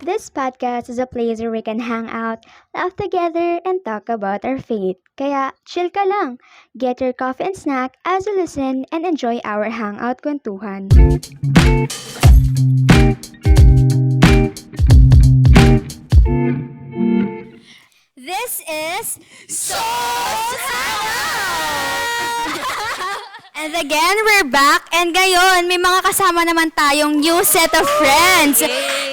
This podcast is a place where we can hang out, laugh together, and talk about our faith. Kaya, chill ka lang. Get your coffee and snack as you listen and enjoy our hangout kwentuhan. This is Soul's Hangout! And again, we're back. And ngayon, may mga kasama naman tayong new set of friends.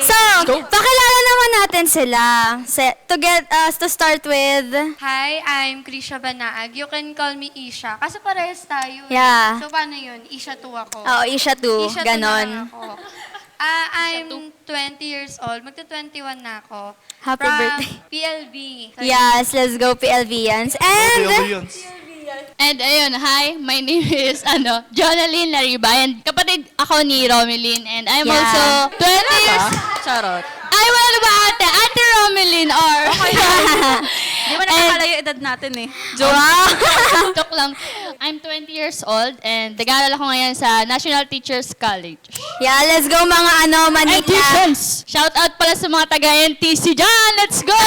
So, pakilala naman natin sila. To start with... Hi, I'm Krisha Banaag. You can call me Isha. Kasi parehas tayo. Yeah. So, paano yun? Isha 2 ako. Oo, Isha 2. Isha 2 Ganon. na lang ako. I'm 20 years old. Magta-21 na ako. Happy From birthday. PLB. Yes, let's go PLVians. And And ayun, hi, my name is Jonalyn Lariba, and kapatid ako ni Romelyn, and I'm Yeah. also 20 years. Charot. Ay, wala na ba Ate Romelyn, or... Di ba nakakala yung edad natin eh? wow. Joke lang. I'm 20 years old, and nag-aaral ako ngayon sa National Teachers College. Yeah, let's go mga manika. Shout out pala sa mga taga-NTC dyan! Let's go!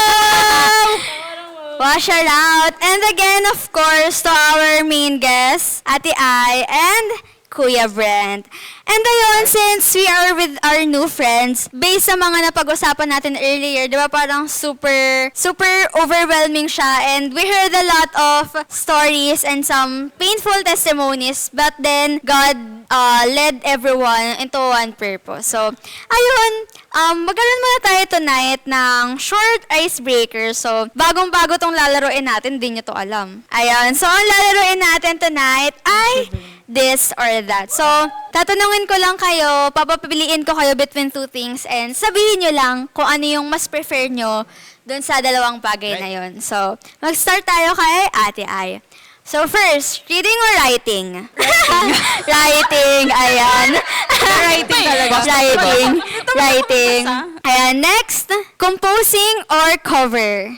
Wash her out. And again, of course, to our main guests, Ate Ai and Kuya Brent. And ayun, since we are with our new friends, based sa mga napag-usapan natin earlier, di ba parang super overwhelming siya, and we heard a lot of stories and some painful testimonies, but then God led everyone into one purpose. So, ayun, magkaroon muna tayo tonight ng short icebreaker. So, bagong-bago tong lalaroin natin, hindi nyo to alam. Ayun, so ang lalaroin natin tonight ay this or that. So, tatanungin ko lang kayo, papapiliin ko kayo between two things, and sabihin nyo lang kung ano yung mas prefer nyo dun sa dalawang bagay na yun. So, mag-start tayo kay Ate Ai. So first, reading or writing? Writing, ayan. Writing talaga. Writing. Ayan, next, composing or cover?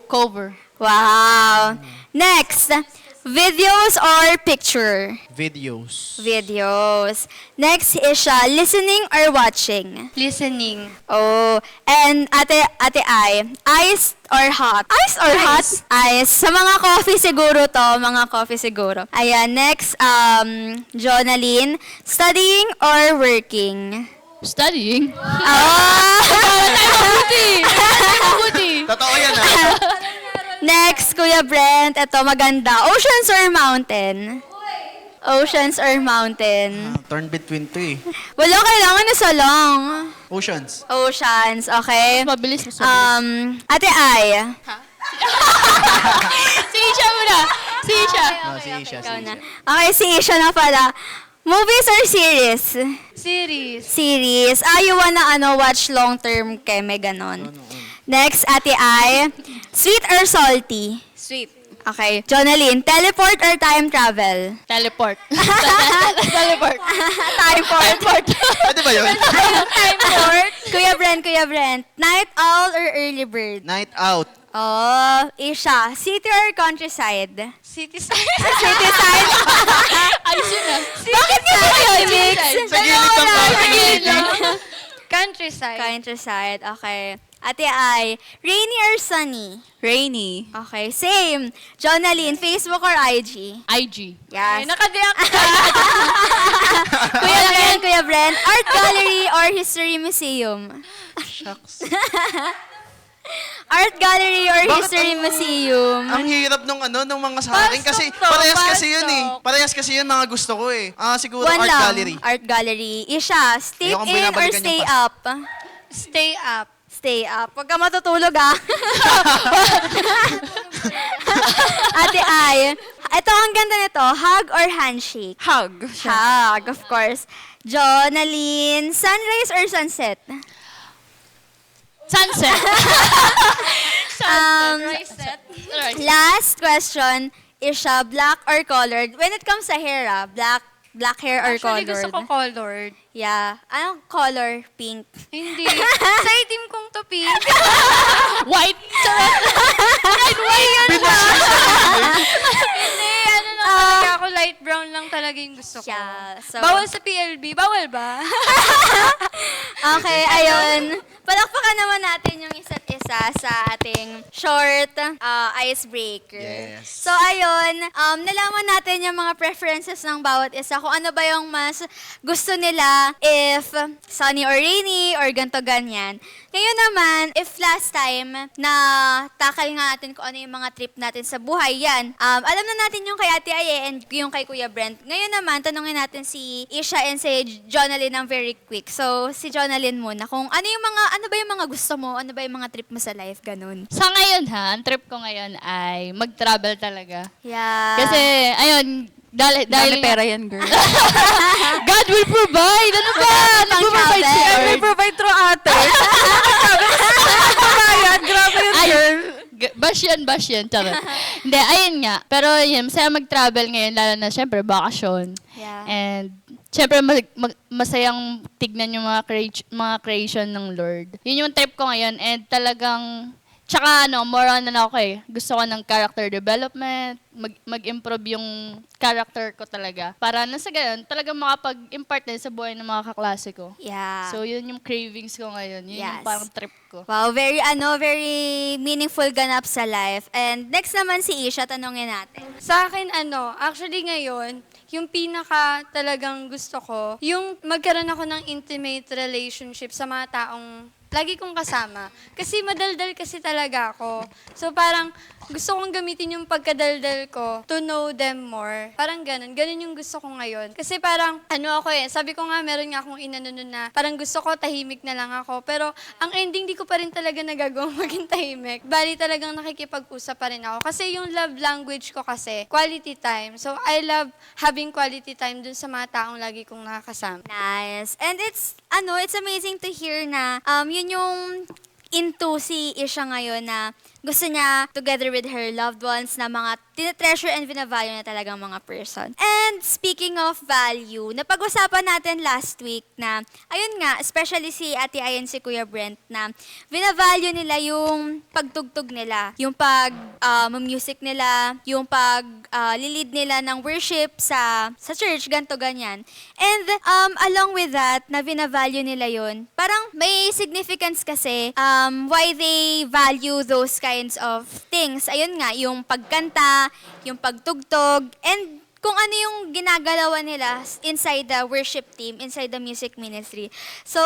Cover. Wow. Next, videos or picture? Videos. Videos. Next is siya, listening or watching? Listening. Oh, and Ate Ai, ice or hot? Ice or hot? Ice. Sa mga coffee siguro to, mga coffee siguro. Ayan, next, Jonalyn, studying or working? Studying. Oh! Totoo yan ah. Next, Kuya Brent, ito maganda. Oceans or mountain? Oceans or mountain? Turn between two eh. Wala, kailangan isa lang. Oceans. Oceans, okay. Mabilis. Ate Ai. Si Isha muna. Si Isha. No, si Isha, si Ikaw na. Isha. Okay, si Isha na pala. Movies or series? Series. Series. You wanna watch long-term keme, ganon. Next, Ate Ai. Sweet or salty? Sweet. Okay. Jonalyn, teleport or time travel? Teleport. Teleport. Timeport. Pwede ba yun? Timeport. Kuya Brent. Night owl or early bird? Night out. Oh, Isha. City or countryside? City side. City side. Ayos yun ah. Bakit niya i-mix? Sa gilid ng bahay. Countryside. Countryside. Okay. Ate Ai, rainy or sunny? Rainy. Okay, same. Jonalyn, Facebook or IG? IG. Yes. Nakadeactivate. Kuya Brent, art gallery or history museum? Shucks. Art gallery or Bakit history ang- museum? Ang hirap nung mga sa akin kasi Pasok to, parehas kasi yun pasok. eh. Parehas kasi yun mga gusto ko eh. Siguro One art lang. gallery. Art gallery. Isha, stay Ayokong in or binabalikan stay yung up? Stay up. Stay up. Huwag ka matutulog ah. Ate Ai, ito ang ganda nito. Hug or handshake? Hug. Hug, of course. Jonalyn, sunrise or sunset? Sunset. Reset. Last question, is siya black or colored? When it comes sa hair black hair or Actually, gusto colored? ko colored. Yeah. Anong color? Pink. Hindi. Sa itim kong to pink. White. Hindi, ano lang talaga ako, light brown lang talaga yung gusto ko. Yeah. So, Bawal sa PLB. Bawal ba? okay, ayun. Palakpakan naman natin yung isa't isa sa ating short icebreaker. Yes. So, ayun. Nalaman natin yung mga preferences ng bawat isa. Kung ano ba yung mas gusto nila, if sunny or rainy or ganto ganyan. Ngayon naman, if last time na takal nga natin kung ano yung mga trip natin sa buhay, yan. Alam na natin yung kay Ate Aye and yung kay Kuya Brent. Ngayon naman, tanungin natin si Isha and si Jonalyn ng very quick. So, si Jonalyn muna. Kung ano ba yung mga gusto mo? Ano ba yung mga trip mo sa life? Ganun. Sa ngayon ha, ang trip ko ngayon ay mag-travel talaga. Yeah. Kasi, ayun, dahil Dahil pera yan, girl. God will provide! Ano ba? Nag-provide si Pang-travel. bash yan, charot. Hindi, ayun nga. Pero yun, masaya mag-travel ngayon, lalo na syempre, bakasyon. Yeah. And syempre, masayang tignan yung mga creation ng Lord. Yun yung trip ko ngayon. And talagang, tsaka more on ako eh. Gusto ko ng character development, mag-improve yung character ko talaga. Para nasa ganun, talagang makapag-impart din sa buhay ng mga kaklase ko. Yeah. So, yun yung cravings ko ngayon. Yun Yes. yung parang trip ko. Wow, very meaningful ganap sa life. And next naman si Isha, tanungin natin. Sa akin, actually ngayon, yung pinaka talagang gusto ko, yung magkaroon ako ng intimate relationship sa mga taong lagi kong kasama. Kasi madaldal kasi talaga ako. So parang gusto kong gamitin yung pagkadaldal ko to know them more. Parang ganun. Ganun yung gusto ko ngayon. Kasi parang, sabi ko nga, meron nga akong inano nun na parang gusto ko tahimik na lang ako. Pero ang ending, di ko pa rin talaga nagagawang maging tahimik. Bali talagang nakikipag-usap pa rin ako. Kasi yung love language ko kasi, quality time. So I love having quality time dun sa mga taong lagi kong nakakasama. Nice. And it's amazing to hear na yun yung into si Isha ngayon na gusto niya together with her loved ones na mga tinetreasure and vinavalue na talagang mga person. And speaking of value, napag-usapan natin last week na, ayun nga, especially si Ate Ayan, si Kuya Brent, na vinavalue nila yung pagtugtog nila, yung music nila, yung lilid nila ng worship sa church, ganto ganyan. And along with that, na vinavalue nila yun, parang may significance kasi why they value those kinds of things. Ayun nga, yung pagkanta, yung pagtugtog, and kung ano yung ginagalawan nila inside the worship team, inside the music ministry. So,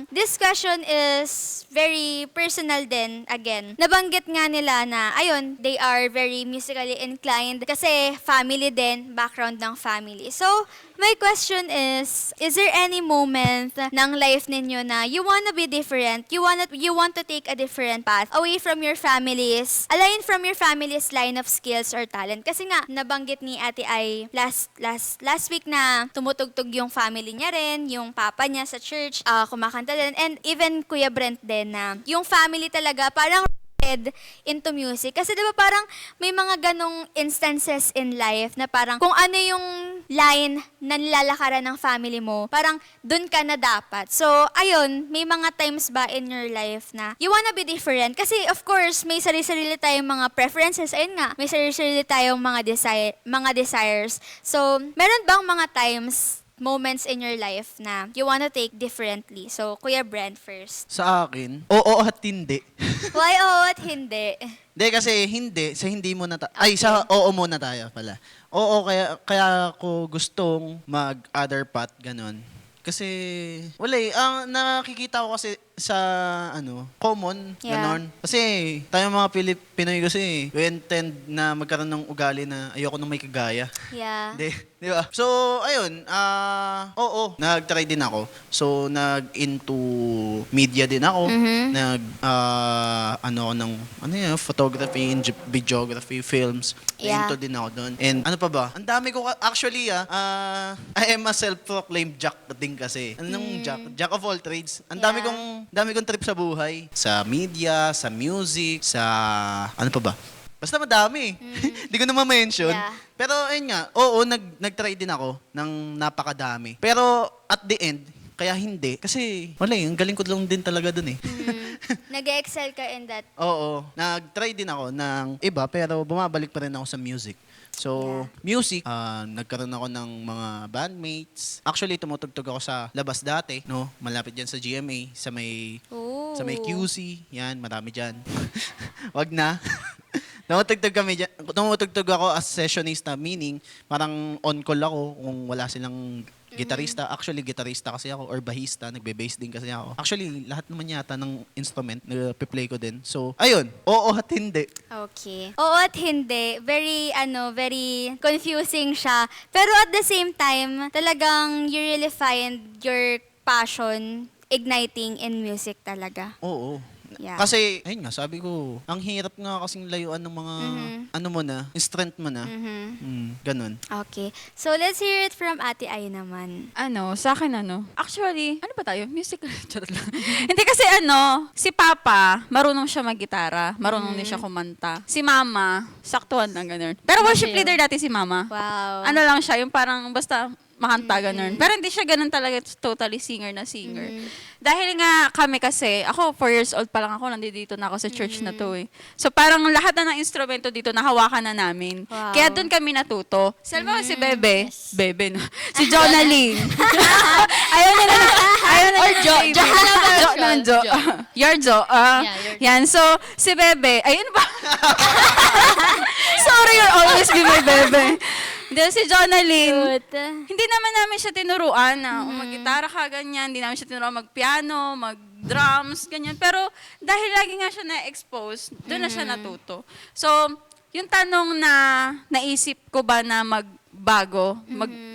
this question is very personal din, again. Nabanggit nga nila na, ayun, they are very musically inclined kasi family din, background ng family. So, my question is there any moment ng life ninyo na you wanna be different, you want to take a different path away from your family's, aligned from your family's line of skills or talent? Kasi nga, nabanggit ni Ate Ay last week na tumutugtog yung family niya rin, yung papa niya sa church, kumakanta din, and even Kuya Brent din na yung family talaga parang into music. Kasi diba parang may mga ganong instances in life na parang kung ano yung line na nilalakaran ng family mo, parang dun ka na dapat. So, ayun, may mga times ba in your life na you wanna be different? Kasi of course, may sarili-sarili tayong mga preferences. Ayun nga, may sarili-sarili tayong mga desires. So, meron bang mga moments in your life na you wanna take differently? So, Kuya Brent first. Sa akin, oo at hindi. Why oo at hindi? Hindi, kasi sa hindi muna sa oo muna tayo pala. Oo, kaya ko gustong mag-other path, ganun. Kasi, wala ang nakikita ko kasi sa, common, Yeah. ganon. Kasi, tayo mga Pinoy kasi, we intend na magkaroon ng ugali na ayoko nang may kagaya. Yeah. Di ba? So, ayun, oo, nag-try din ako. So, nag-into media din ako. Photography, videography, films. Yeah. Into din ako doon. And ano pa ba? Ang dami ko, actually, I am a self-proclaimed jack din kasi. Anong jack? Jack of all trades. Ang dami kong trip sa buhay. Sa media, sa music, sa, ano pa ba? Basta madami. Hindi ko na ma-mention. Yeah. Pero ayun nga, oo, nag-try din ako ng napakadami. Pero at the end, kaya hindi. Kasi, ang galing ko lang din talaga dun eh. Nag-excel ka in that. Oo, nag-try din ako ng iba, pero bumabalik pa rin ako sa music. So, music, nagkaroon ako ng mga bandmates. Actually, tumutugtog ako sa labas dati, no? Malapit dyan sa GMA, sa may QC. Yan, marami dyan. Wag na. Tumutugtog ako as sessionista, meaning parang on-call ako kung wala silang gitarista. Actually, gitarista kasi ako or bahista. Nagbe-bass din kasi ako. Actually, lahat naman yata ng instrument nagpe-play ko din. So, ayun. Oo at hindi. Okay. Oo at hindi. Very confusing siya. Pero at the same time, talagang you really find your passion igniting in music talaga. Oo. Yeah. Kasi, ayun nga, sabi ko, ang hirap nga kasing layuan ng mga, ano mo na, strength mo na. Ganun. Okay. So, let's hear it from Ate Ay naman. Sa akin actually, ano ba tayo? Music. Charot lang. Hindi kasi si Papa, marunong siya mag-gitara, marunong din siya kumanta. Si Mama, saktuhan lang ganun. Pero worship leader dati si Mama. Wow. Ano lang siya, yung parang basta makanta ganun. Pero hindi siya ganun talaga totally singer na singer. Dahil nga kami kasi, ako 4 years old pa lang ako, nandito na ako sa church na to eh. So parang lahat na ng instrumento dito nahawakan na namin. Wow. Kaya doon kami natuto. Salma si Bebe. Bebe no. Si Jonaline. ayaw nila. Or Jo. Jo. Jo. Yarjo. Yan. So, si Bebe. Ayun ba? Sorry, you're always be my Bebe. Then si Jonaline, hindi naman namin siya tinuruan na mag-gitara ka, ganyan. Hindi namin siya tinuruan mag-piano, mag-drums, ganyan. Pero dahil lagi nga siya na-expose, doon na siya natuto. So, yung tanong na naisip ko ba na magbago,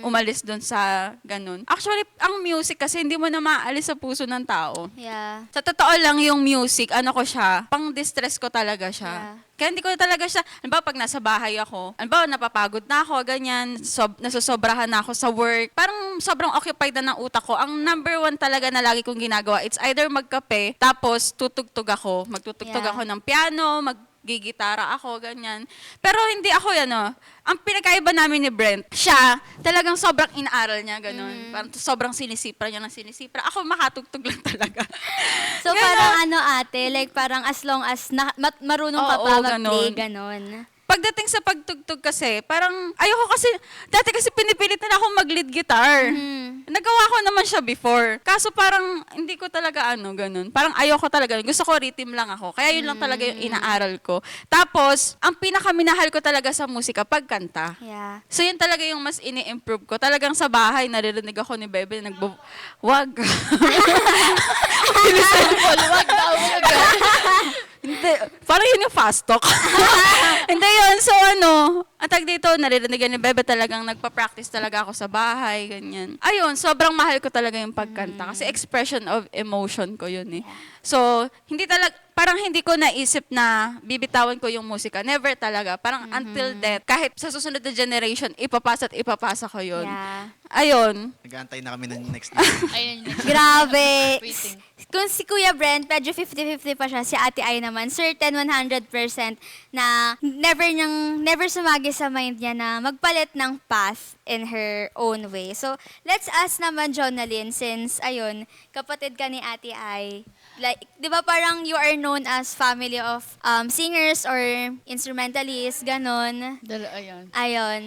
umalis doon sa ganun. Actually, ang music kasi hindi mo na maalis sa puso ng tao. Yeah. Sa totoo lang yung music, ko siya, pang-distress ko talaga siya. Yeah. Kaya hindi ko talaga siya, pag nasa bahay ako, napapagod na ako, ganyan, nasusobrahan na ako sa work, parang sobrang occupied na ng utak ko. Ang number 1 talaga na lagi kong ginagawa, it's either magkape, tapos tutugtog ako. Magtutugtog Yeah. ako ng piano, gigitara ako, ganyan. Pero hindi ako ang pinakaiba namin ni Brent, siya, talagang sobrang inaaral niya, ganun. Parang sobrang sinisipra niya ng sinisipra. Ako makatugtog lang talaga. So, parang ate, like parang as long as marunong ka Oo, pa mag-play, ganon. Pagdating sa pagtugtog kasi, parang ayoko kasi, dati kasi pinipilit na ako mag-lead guitar. Nagawa ko naman siya before. Kaso parang hindi ko talaga ganun. Parang ayoko talaga. Gusto ko rhythm lang ako. Kaya yun lang talaga yung inaaral ko. Tapos, ang pinakaminahal ko talaga sa musika, pagkanta. Yeah. So yun talaga yung mas ini-improve ko. Talagang sa bahay, naririnig ako ni Bebe, wag. Wag daw. Hindi, parang yun yung fast talk. Hindi yun. So ang tag dito, naririnig ni Bebe talagang nagpa-practice talaga ako sa bahay, ganyan. Ayun, sobrang mahal ko talaga yung pagkanta kasi expression of emotion ko yun eh. So, parang hindi ko naisip na bibitawan ko yung musika. Never talaga. Parang until death, kahit sa susunod na generation, ipapasa ko yun. Yeah. Ayun. Nag-aantay na kami ng next Ayun. Grabe. Waiting. Kung si Kuya Brent, medyo 50-50 pa siya. Si Ate Ay naman, certain 100% na never sumagi sa mind niya na magpalit ng path in her own way. So, let's ask naman Jonaline, since, ayun, kapatid ka ni Ate Ay. Like, di ba parang you are known as family of singers or instrumentalists, ganon. Ayun. Ayun.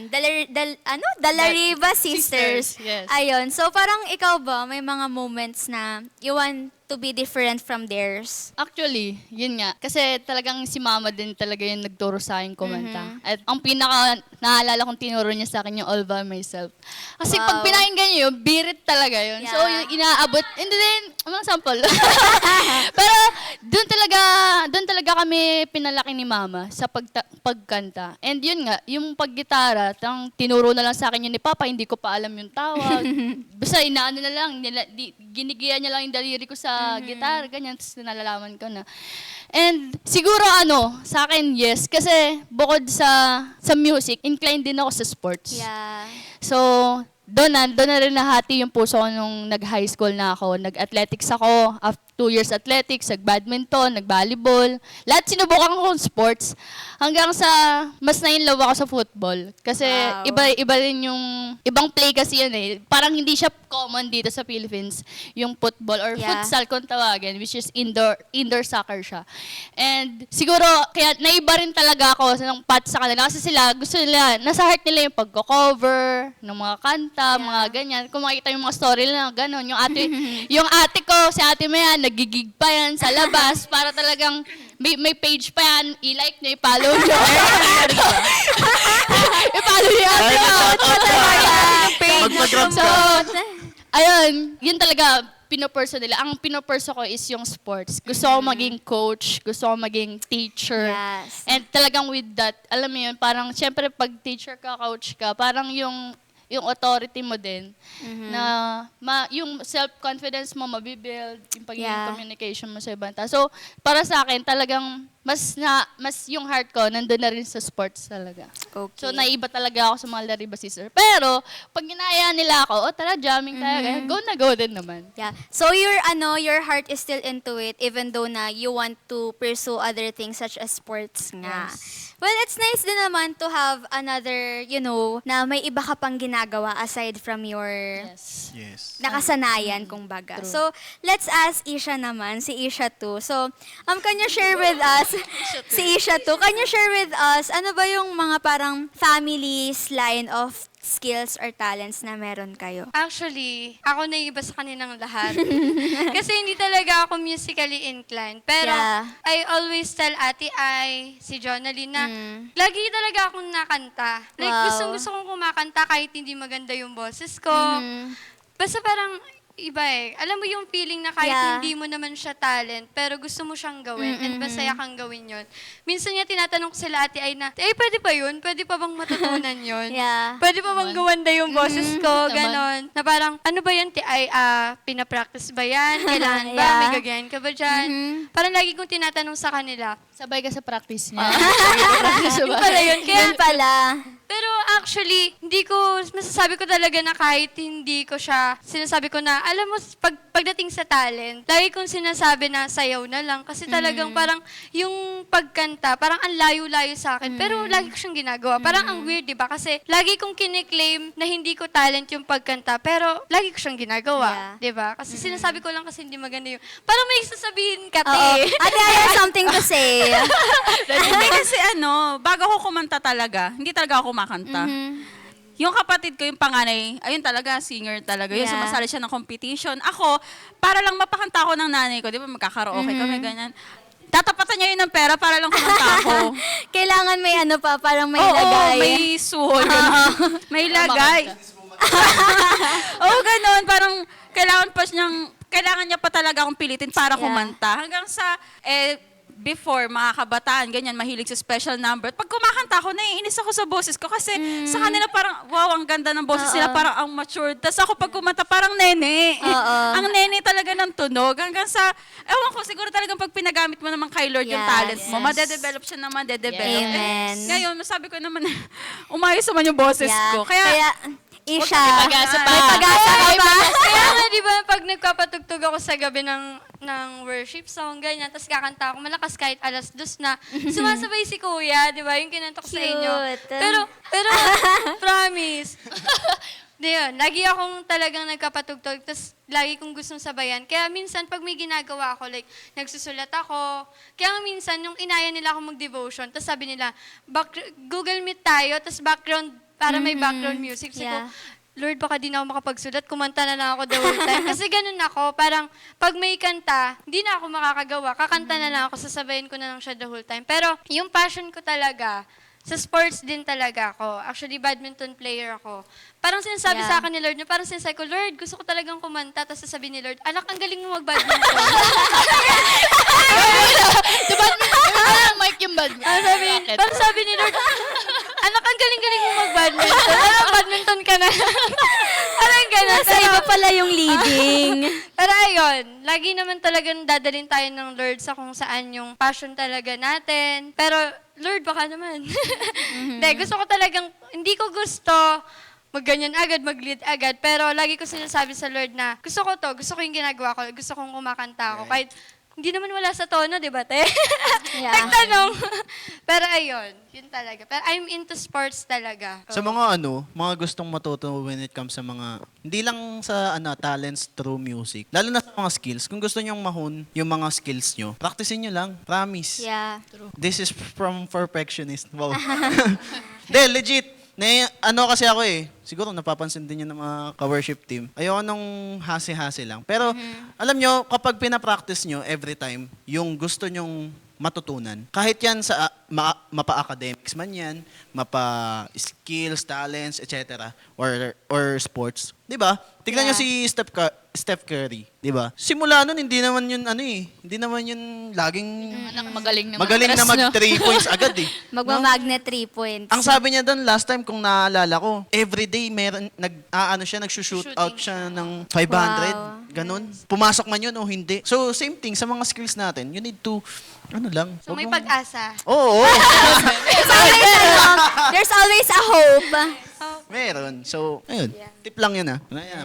Dalariba Sisters. Yes. Ayun. So, parang ikaw ba, may mga moments na you want to be different from theirs? Actually, yun nga. Kasi talagang si Mama din talaga yung nagturo sa akin kumanta. At ang pinaka naalala kong tinuro niya sa akin yung All By Myself. Kasi Wow. pag pinakinggan niyo yun, birit talaga yun. So, Yeah. yung inaabot, hindi din, mga sample. Pero, doon talaga kami pinalaki ni Mama sa pagkanta. And yun nga, yung paggitara, tinuro na lang sa akin yun ni Papa, hindi ko pa alam yung tawag. Basta inaano na lang, ginigiyan niya lang yung daliri ko sa gitara, ganyan, tapos nalalaman ko na. And siguro sa akin, yes, kasi bukod sa music, inclined din ako sa sports. Yeah. So, doon na rin nahati yung puso ko nung nag-high school na ako. Nag-athletics ako, 2 years athletics, nag-badminton, nag-volleyball. Lahat sinubukan ko sports. Hanggang sa mas na-inlove ako sa football. Kasi Wow. iba rin yung, ibang play kasi yun eh. Parang hindi siya common dito sa Philippines, yung football or Yeah. futsal kung tawagin, which is indoor soccer siya. And siguro, kaya naiba rin talaga ako ng path sa kanila. Kasi sila, gusto nila, nasa heart nila yung pagko-cover ng mga kanta, mga ganyan. Kung makikita yung mga story nila, gano'n. Yung ate ko, si Ate Maya, nagigig pa yan sa labas para talagang may page pa yan. I-like nyo, i-follow nyo. I-follow nyo yung ate ko. Magpa-grab So, ka. ayun, yun talaga pinopurso nila. Ang pinopurso ko is yung sports. Gusto ko maging coach, gusto ko maging teacher. Yes. And talagang with that, alam mo yun, parang syempre pag teacher ka, coach ka, parang yung authority mo din na yung self-confidence mo mabibuild, yung pagiging Yeah. communication mo sa ibang tao. So, para sa akin, talagang mas yung heart ko nandun na rin sa sports talaga. Okay. So, naiba talaga ako sa mga Lariba Sister. Pero, pag ginaya nila ako, tara, jamming tayo. Go na go din naman. Yeah. So your heart is still into it even though na you want to pursue other things such as sports nga. Well, it's nice din naman to have another, na may iba ka pang ginagawa aside from your Yes. Yes. nakasanayan, kumbaga. So, let's ask Isha naman, si Isha 2. So, can you share with us, si Isha 2, can you share with us, ano ba yung mga parang family's line of skills or talents na meron kayo? Actually, ako naiiba sa kaninang lahat. Kasi hindi talaga ako musically inclined. Pero, Yeah. I always tell Ate Ai, si Jonalyn, na lagi talaga akong nakanta. Like, Wow. gustong-gusto kong kumakanta kahit hindi maganda yung boses ko. Basta parang iba eh. Alam mo yung feeling na kahit Yeah. hindi mo naman siya talent, pero gusto mo siyang gawin and masaya kang gawin yon. Minsan nga tinatanong ko sila Ate Ai na, pwede pa yun? Pwede pa bang matutunan yun? Yeah. Pwede pa bang gawanda yung boses ko? Naman. Ganon. Na parang, ano ba yan? Pinapractice ba yan? Kailangan ba? Yeah. May gagayan ka ba dyan? Parang lagi kong tinatanong sa kanila. Sabay ka sa practice niya. Yung pala yun. Kaya, Yun pala. pero actually, masasabi ko talaga na kahit hindi ko siya, sinasabi ko na, alam mo, pagdating sa talent, lagi kong sinasabi na sayaw na lang. Kasi talagang parang yung pagkanta, parang ang layo-layo sa akin. Pero lagi ko siyang ginagawa. Parang ang weird, di ba? Kasi lagi kong kiniklaim na hindi ko talent yung pagkanta, pero lagi ko siyang ginagawa. Yeah. Di ba? Kasi sinasabi ko lang kasi hindi maganda yung, parang may sasabihin ka, Oo. te. Ate Ai has something to say. Hindi kasi bago ako kumanta talaga, hindi talaga ako kumakanta. Yung kapatid ko, yung panganay, ayun talaga, singer talaga. Yung Yeah. sumasali siya ng competition. Ako, para lang mapakanta ako ng nanay ko, di ba, magkakaraoke kami, ganyan. Tatapatan niya yun ng pera para lang kumanta ako. Kailangan may parang may Oo, lagay. may suhol. May lagay. Oo, ganun. Parang kailangan niya pa talaga akong pilitin para Yeah. kumanta. Hanggang sa, before, mga kabataan, ganyan, mahilig sa special number. Pag kumakanta ako, naiinis ako sa boses ko kasi sa kanila parang, wow, ang ganda ng boses nila, parang ang matured. Tapos ako pag kumanta, parang nene. Oo. Ang nene talaga ng tunog. Hanggang sa, ewan ko, siguro talagang pag pinagamit mo naman kay Lord yung Yes. talent mo, madedevelop siya naman, dedevelop. Amen. Ngayon, masabi ko naman, umayos naman yung boses Yeah. ko. Kaya Isha, May pag-asa pa. May pag-asa ka pa. Kaya nga, di ba, pag nagpapatugtog ako sa gabi ng worship song, ganyan, tapos kakanta ako malakas kahit 2:00 na, sumasabay si Kuya, di ba, yung kinanta ko sa inyo. Cute. Pero, promise. Di yun, lagi akong talagang nagkapatugtog, tapos lagi kong gustong sabayan. Kaya minsan, pag may ginagawa ako, like, nagsusulat ako, kaya nga minsan, nung inaya nila ako mag-devotion, tapos sabi nila, Google Meet tayo, tapos background, para may background music. Sabi Yeah. ko, Lord, baka di na ako makapagsulat, kumanta na lang ako the whole time. Kasi ganun ako, parang pag may kanta, hindi na ako makakagawa. Kakanta na lang ako, sasabayin ko na lang siya the whole time. Pero yung passion ko talaga, sa sports din talaga ako. Actually, badminton player ako. Parang sinasabi Yeah. sa akin ni Lord, parang sinasabi ko, Lord, gusto ko talagang kumanta. Tapos sasabi ni Lord, anak, ang galing mo mag-badminton. Diba, parang mic yung badminton. Parang sabi ni Lord, anak, ang galing-galing mo mag-badminton. Parang badminton ka na. Parang gano'n. Nasa iba pala yung leading. Pero ayun, lagi naman talagang dadalhin tayo ng Lord sa kung saan yung passion talaga natin. Pero Lord, baka naman. Hindi, gusto ko talagang, hindi ko gusto magganyan agad, mag-lead agad. Pero lagi ko sinasabi sa Lord na gusto ko to, gusto ko yung ginagawa ko, gusto kong kumakanta ako. Kahit hindi naman wala sa tono, di ba, te? Yeah. Nagtanong. Pero ayun, yun talaga. Pero I'm into sports talaga. Sa mga mga gustong matuto when it comes sa mga, hindi lang sa talents through music, lalo na sa mga skills. Kung gusto nyong mahon yung mga skills nyo, practicein nyo lang. Promise. Yeah. This is from perfectionist. Wow. Hindi, legit. Kasi ako siguro napapansin din yun ng mga ka-worship team. Ayoko nung hasi-hasi lang. Pero alam nyo, kapag pinapractice nyo every time, yung gusto nyong matutunan, kahit yan sa mapa-academics man yan, mapa-skills, talents, etc. Or sports. Di ba? Tignan nyo si Steph Curry. Di ba? Simula nun, hindi naman yun, hindi naman yun laging magaling na mag 3 points agad eh. Magmamagnet 3 points. Ang sabi niya doon last time kung naalala ko, everyday nag-shoot out siya ng 500, Wow. ganun. Pumasok man yun o hindi. So same thing sa mga skills natin, you need to So may pag-asa. Oo. There's always a hope. Meron. So, ayun. Tip lang yun Yeah.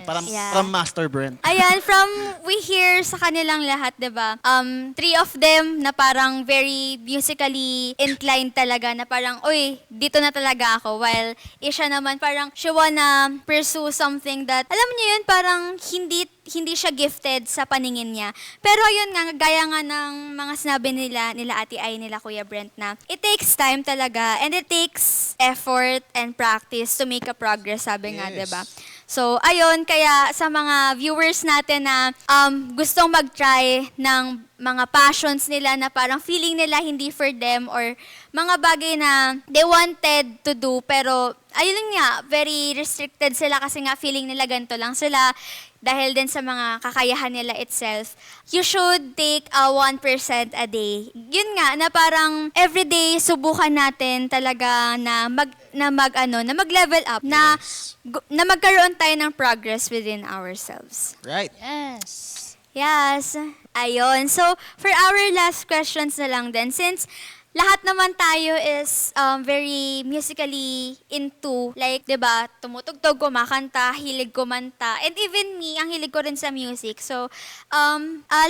From Master Brent. Ayan, we hear sa kanilang lahat, 'di ba? 3 of them na parang very musically inclined talaga, na parang, uy, dito na talaga ako. While Isha naman parang she wanna pursue something that, alam niyo yun, parang hindi siya gifted sa paningin niya. Pero yun nga, gaya nga ng mga sinabi nila Ate Ai, nila Kuya Brent, na it takes time talaga and it takes effort and practice to make a progress, sabi nga, Yes. 'di ba? So, ayun, kaya sa mga viewers natin na gustong mag-try ng mga passions nila na parang feeling nila hindi for them, or mga bagay na they wanted to do pero ayun nga, very restricted sila kasi nga feeling nila ganito lang sila dahil din sa mga kakayahan nila itself, you should take 1% a day. Yun nga, na parang everyday subukan natin talaga na mag-level up, na magkaroon tayo ng progress within ourselves. Right. Yes. Ayun. So, for our last questions na lang din, since lahat naman tayo is very musically into, like, 'di ba, tumutugtog, kumakanta, hilig kumanta, and even me, ang hilig ko rin sa music. So,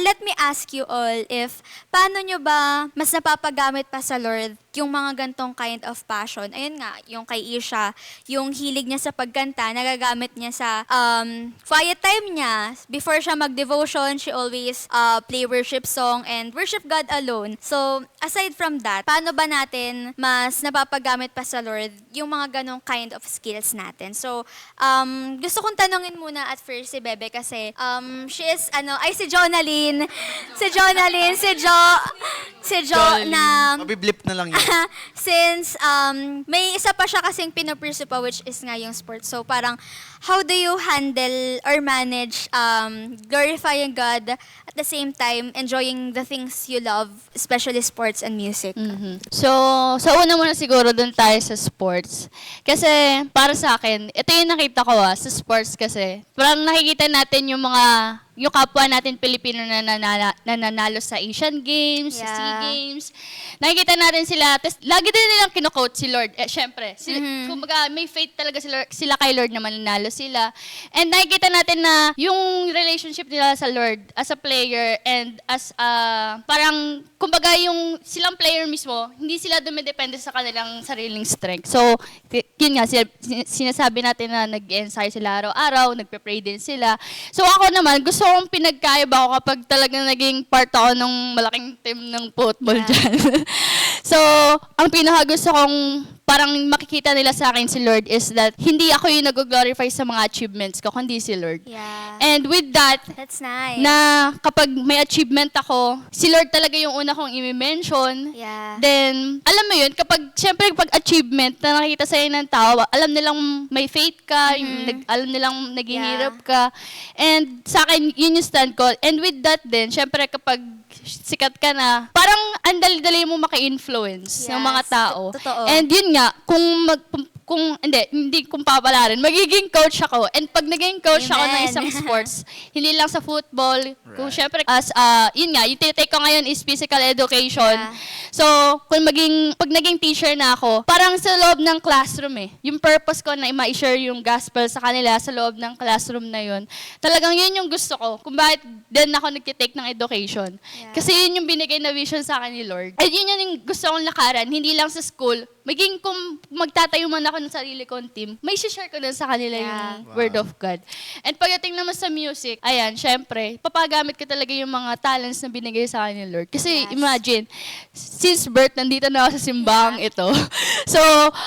let me ask you all if paano nyo ba mas napapagamit pa sa Lord yung mga gantong kind of passion? Ayun nga, yung kay Isha, yung hilig niya sa pagkanta, nagagamit niya sa quiet time niya. Before siya mag-devotion, she always play worship song and worship God alone. So, aside from that, paano ba natin mas napapagamit pa sa Lord yung mga ganong kind of skills natin? So, gusto kong tanungin muna at first si Bebe kasi she is, si Jonalyn. Si Jo na Mabiblip na lang yun. since may isa pa siya kasing pinupursue pa, which is nga yung sports. So parang how do you handle or manage glorifying God at the same time enjoying the things you love, especially sports and music? So, sa una muna siguro dun tayo sa sports. Kasi, para sa akin, ito yung nakita ko sa sports kasi. Parang nakikita natin yung kapwa natin Pilipino na nanalo sa Asian Games, sa Yeah. SEA Games. Nakikita natin sila, lagi din nilang kino-quote si Lord. Syempre, kumbaga may faith talaga sila kay Lord na mananalo sila. And nakikita natin na yung relationship nila sa Lord as a player and as parang, kumbaga yung silang player mismo, hindi sila dumidepende sa kanilang sariling strength. So, yun nga, sinasabi natin na nag-ensayo sila araw-araw, nagpe-pray din sila. So ako naman, gusto kong pinagkaiba ako kapag talagang naging part ako ng malaking team ng football dyan. So, ang pinaka-gusto kong parang makikita nila sa akin si Lord is that hindi ako yung nag-glorify sa mga achievements ko, kundi si Lord. Yeah. And with that, That's nice. na kapag may achievement ako, si Lord talaga yung una kong i-mention. Yeah. Then, alam mo yun, syempre pag achievement na nakita sa'yo ng tao, alam nilang may faith ka, alam nilang naghihirap ka. And sa akin, yun yung stand ko. And with that din, syempre kapag sikat ka na, parang ang dali-dali mo maka-influence ng mga Yes, tao. totoo. And yun nga, hindi kung papalarin, magiging coach ako. And pag naging coach ako ng Amen. isang sports, hindi lang sa football, kung syempre, yun nga, yung tinitake ko ngayon is physical education. Yeah. So, pag naging teacher na ako, parang sa loob ng classroom yung purpose ko na ma-share yung gospel sa kanila sa loob ng classroom na yun, talagang yun yung gusto ko, kung bakit din ako nagtitake ng education. Yeah. Kasi yun yung binigay na vision sa akin ni Lord. At yun yung gusto kong lakaran, hindi lang sa school, maging kung magtatayo man ako ako ng sarili kong team, may share ko din sa kanila Yeah. yung Word of God. And pagdating naman sa music, ayan, syempre, papagamit ko talaga yung mga talents na binigay sa akin ni Lord. Kasi Yes. imagine, since birth, nandito na ako sa simbahang ito. So,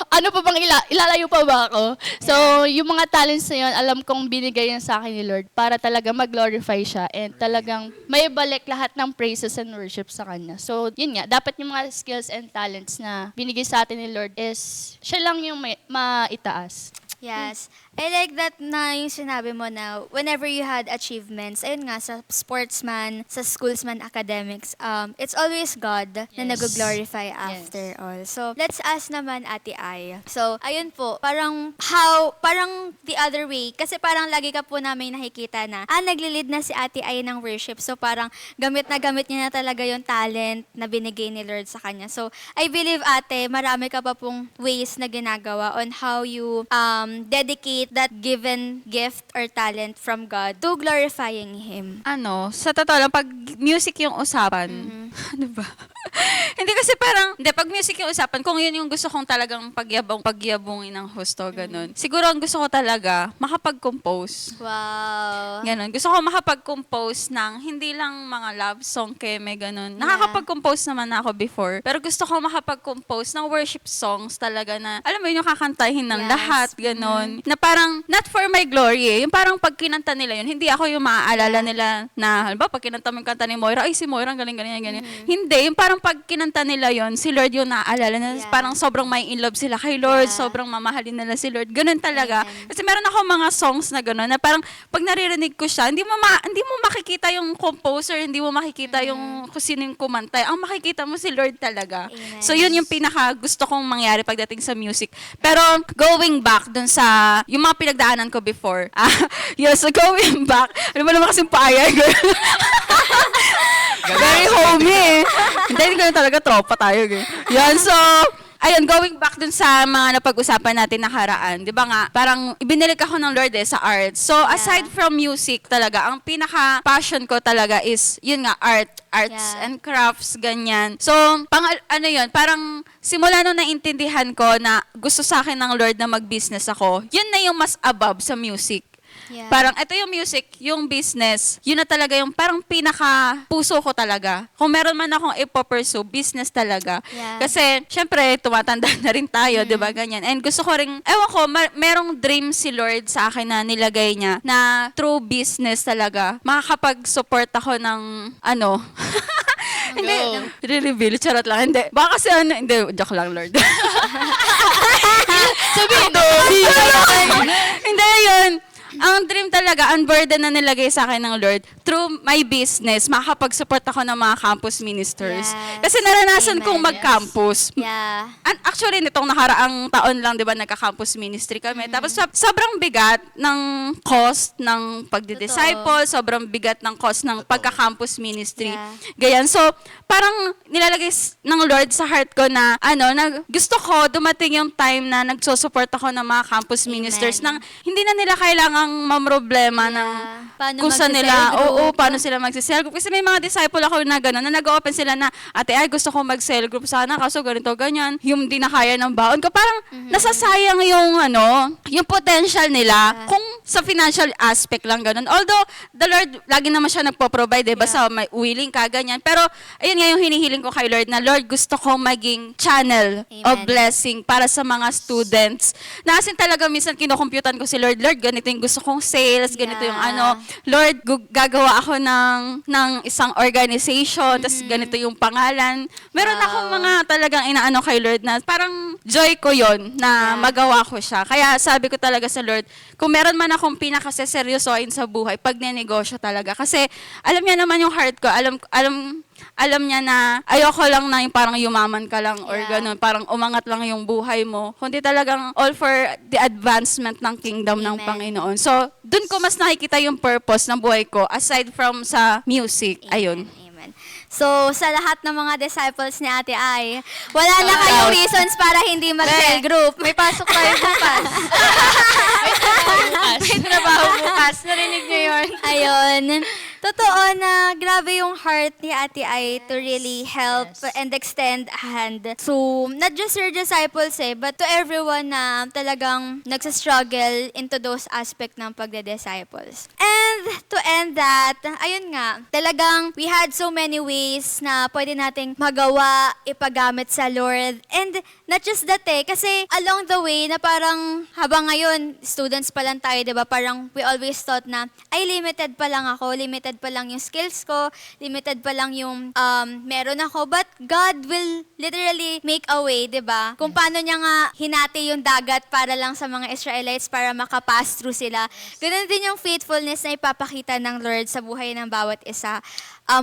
ano pa bang ilalayo pa ba ako? So, yung mga talents na yun, alam kong binigay yan sa akin ni Lord para talaga mag-glorify siya and talagang may balik lahat ng praises and worship sa Kanya. So, yun nga, dapat yung mga skills and talents na binigay sa atin ni Lord is siya lang yung maitaas. Yes. I like that na yung sinabi mo na whenever you had achievements, ayun nga, sa sportsman, sa schoolsman academics, it's always God na Yes. nag-glorify after Yes. all. So, let's ask naman Ate Ai. So, ayun po, parang the other way, kasi parang lagi ka po namin nakikita na, naglilid na si Ate Ai ng worship. So, parang gamit niya na talaga yung talent na binigay ni Lord sa kanya. So, I believe, Ate, marami ka pa pong ways na ginagawa on how you dedicate that given gift or talent from God to glorifying Him. Sa totoo lang, pag music yung usapan, ano ba? Hindi kasi parang, pag music yung usapan, kung yun yung gusto kong talagang pagyabungin ng husto, ganun. Siguro ang gusto ko talaga, makapag-compose. Wow. Ganon. Gusto ko makapag-compose ng hindi lang mga love song, keme, ganon. Nakakapag-compose naman ako before. Pero gusto ko makapag-compose ng worship songs talaga na, alam mo yun, yung kakantahin ng Yes. lahat, ganon. Na parang, not for my glory eh. Yung parang pag kinanta nila yun, hindi ako yung maaalala nila na, halimbawa, pag kinanta mo yung kanta ni Moira, ay si Moira, ang galing, ganyan. Hindi. Yung parang pag kinanta nila yun, si Lord yung naaalala na Yeah. parang sobrang may in love sila kay Lord, Yeah. sobrang mamahalin nila si Lord. Ganon talaga. Amen. Kasi meron ako mga songs na gano'n na parang pag naririnig ko siya, hindi mo makikita yung composer, hindi mo makikita yung kung sino yung kumanta. Ang makikita mo si Lord talaga. Amen. So yun yung pinaka gusto kong mangyari pagdating sa music. Pero going back dun sa yung mga pinagdaanan ko before. So going back, ano ba naman kasing paaya, girl? Very homey eh. Hindi ko na talaga tropa tayo. Yan, so ayun, going back dun sa mga napag-usapan natin nakaraan, di ba nga, parang ibinilig ako ng Lord sa art. So, aside from music talaga, ang pinaka-passion ko talaga is, yun nga, arts Yeah. and crafts, ganyan. So, parang simula nung naintindihan ko na gusto sa akin ng Lord na mag-business ako, yun na yung mas above sa music. Yeah. Parang ito yung music, yung business, yun na talaga yung parang pinaka-puso ko talaga. Kung meron man akong ipopursue, business talaga. Yeah. Kasi, syempre, tumatanda na rin tayo, di ba, ganyan. And gusto ko rin, ewan ko, merong dream si Lord sa akin na nilagay niya, na through business talaga, makakapag-support ako ng, hindi, re-reveal, charot lang, hindi. Baka kasi hindi, joke lang, Lord. Sabihin doon. Hindi, yun. Ang dream talaga, ang burden na nilagay sa akin ng Lord, through my business, makakapag-support ako ng mga campus ministers. Yes. Kasi naranasan Amen. kong mag-campus. Yeah. Actually, nitong nakaraang taon lang, di ba, nagka-campus ministry kami. Tapos, sobrang bigat ng cost ng pagdi-disciple, sobrang bigat ng cost ng pagka-campus ministry. Yeah. Ganyan. So, parang nilalagay ng Lord sa heart ko na, gusto ko dumating yung time na nagsusupport ako ng mga campus ministers nang hindi na nila kailangang mamroblema ng Paano kung saan nila, magse-cell group? paano sila magse-cell group. Kasi may mga disciple ako na gano'n, na nag-open sila na, ate, gusto ko mag-cell group sana, kaso ganito, ganyan. Yung di na kaya ng baon ko. Parang nasasayang yung potential nila kung sa financial aspect lang gano'n. Although, the Lord, lagi naman siya nagpo-provide, basta may willing ka, ganyan. Pero, ayun nga yung hinihiling ko kay Lord, na Lord, gusto ko maging channel of Amen. blessing para sa mga students. Na as in talaga, minsan kinukomputan ko si Lord, ganito yung gusto kong sales, ganito yung Yeah. Lord, gagawa ako ng isang organization, tas ganito yung pangalan. Meron Wow. akong mga talagang inaano kay Lord na parang joy ko yon na Yeah. magawa ko siya. Kaya sabi ko talaga sa Lord, kung meron man akong pinakaseseryosoin sa buhay, pag nenegosyo talaga. Kasi alam niya naman yung heart ko, alam niya na ayoko lang na yung parang yumaman ka lang or Yeah. ganun, parang umangat lang yung buhay mo. Kundi talagang all for the advancement ng kingdom ng Amen. Panginoon. So, dun ko mas nakikita yung purpose ng buhay ko aside from sa music. Ayun. Amen. So, sa lahat ng mga disciples ni Ate Ai, wala na kayong reasons para hindi mag-cell group. May pasok tayo bukas. May trabaho bukas. Narinig niyo yun? Ayun. Totoo na grabe yung heart ni Ate Ai to really help and extend a hand to not just her disciples but to everyone na talagang nagsa-struggle into those aspect ng pagde-disciples. And to end that, ayun nga, talagang we had so many ways na pwede nating magawa, ipagamit sa Lord. And not just that kasi along the way na parang habang ngayon, students pa lang tayo, diba? Parang we always thought na, ay limited pa lang ako, limited pa lang yung skills ko, limited pa lang yung meron ako. But God will literally make a way, diba? Kung paano niya nga hinati yung dagat para lang sa mga Israelites para makapass through sila. Ganun din yung faithfulness na ipapakita ng Lord sa buhay ng bawat isa.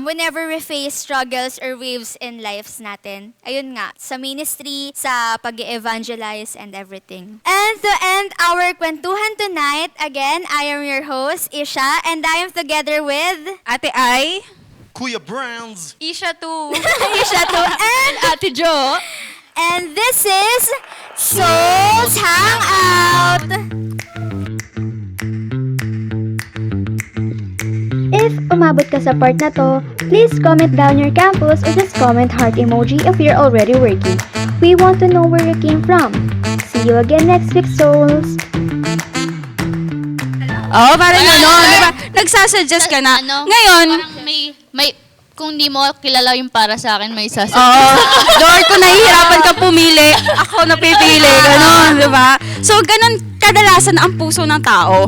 Whenever we face struggles or waves in lives natin. Ayun nga, sa ministry, sa pag-evangelize and everything. And to end our kwentuhan tonight, again, I am your host, Isha, and I am together with Ate Ai, Kuya Browns! Isha too. Isha to, and Ate Jo. And this is Souls Hangout! If umabot ka sa part na to, please comment down your campus or just comment heart emoji if you're already working. We want to know where you came from. See you again next week, souls! oh, parang diba? Nagsasuggest ka na. Ngayon, Parang may, kung di mo kilala yung para sa akin, may sasabihin. Oo. Lord, kung nahihirapan ka pumili, ako napipili. Ganon, di ba? So, ganon kadalasan ang puso ng tao.